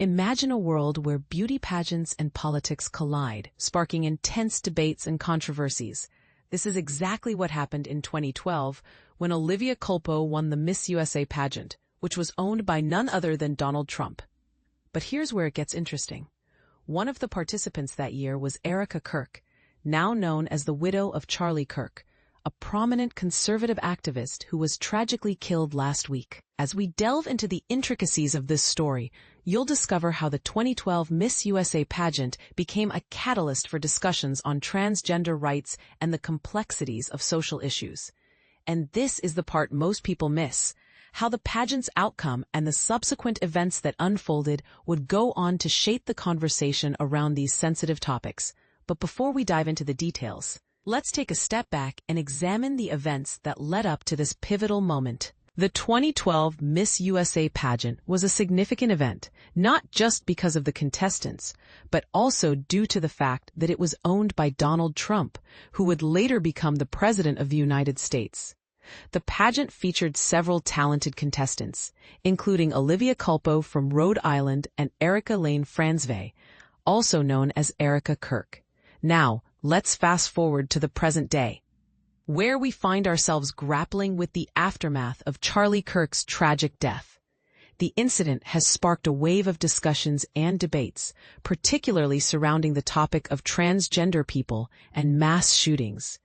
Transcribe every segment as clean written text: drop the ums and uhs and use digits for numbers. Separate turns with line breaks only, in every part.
Imagine a world where beauty pageants and politics collide, sparking intense debates and controversies. This is exactly what happened in 2012 when Olivia Culpo won the Miss USA pageant, which was owned by none other than Donald Trump. But here's where it gets interesting. One of the participants that year was Erika Kirk, now known as the widow of Charlie Kirk, a prominent conservative activist who was tragically killed last week. As we delve into the intricacies of this story, you'll discover how the 2012 Miss USA pageant became a catalyst for discussions on transgender rights and the complexities of social issues. And this is the part most people miss: how the pageant's outcome and the subsequent events that unfolded would go on to shape the conversation around these sensitive topics. But before we dive into the details, let's take a step back and examine the events that led up to this pivotal moment. The 2012 Miss USA pageant was a significant event, not just because of the contestants, but also due to the fact that it was owned by Donald Trump, who would later become the President of the United States. The pageant featured several talented contestants, including Olivia Culpo from Rhode Island and Erika Franzve, also known as Erika Kirk. Now, let's fast forward to the present day, where we find ourselves grappling with the aftermath of Charlie Kirk's tragic death. The incident has sparked a wave of discussions and debates, particularly surrounding the topic of transgender people and mass shootings.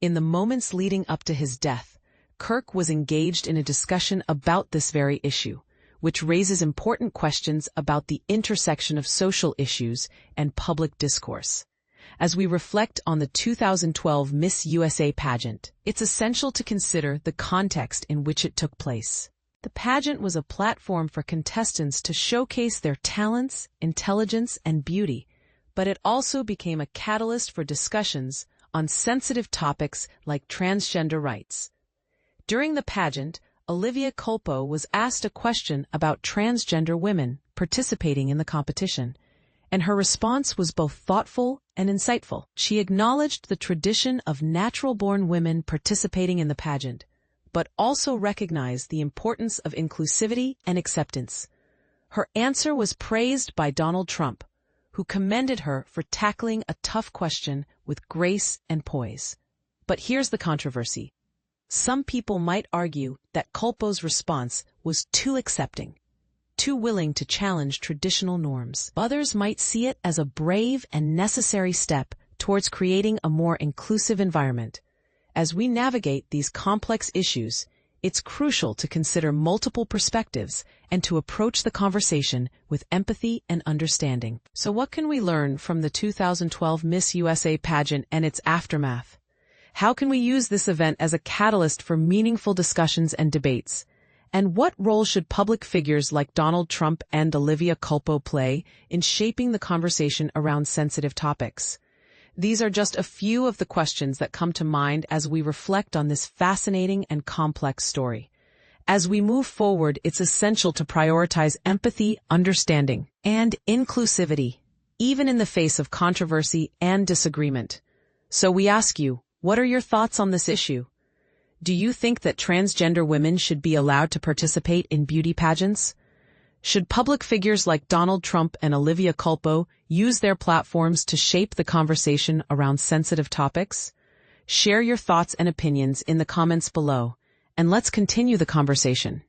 In the moments leading up to his death, Kirk was engaged in a discussion about this very issue, which raises important questions about the intersection of social issues and public discourse. As we reflect on the 2012 Miss USA pageant, it's essential to consider the context in which it took place. The pageant was a platform for contestants to showcase their talents, intelligence, and beauty, but it also became a catalyst for discussions on sensitive topics like transgender rights. During the pageant, Olivia Culpo was asked a question about transgender women participating in the competition, and her response was both thoughtful and insightful. She acknowledged the tradition of natural-born women participating in the pageant, but also recognized the importance of inclusivity and acceptance. Her answer was praised by Donald Trump, who commended her for tackling a tough question with grace and poise. But here's the controversy. Some people might argue that Culpo's response was too accepting, too willing to challenge traditional norms. Others might see it as a brave and necessary step towards creating a more inclusive environment. As we navigate these complex issues, it's crucial to consider multiple perspectives and to approach the conversation with empathy and understanding. So what can we learn from the 2012 Miss USA pageant and its aftermath? How can we use this event as a catalyst for meaningful discussions and debates? And what role should public figures like Donald Trump and Olivia Culpo play in shaping the conversation around sensitive topics? These are just a few of the questions that come to mind as we reflect on this fascinating and complex story. As we move forward, it's essential to prioritize empathy, understanding, and inclusivity, even in the face of controversy and disagreement. So we ask you, what are your thoughts on this issue? Do you think that transgender women should be allowed to participate in beauty pageants? Should public figures like Donald Trump and Olivia Culpo use their platforms to shape the conversation around sensitive topics? Share your thoughts and opinions in the comments below, and let's continue the conversation.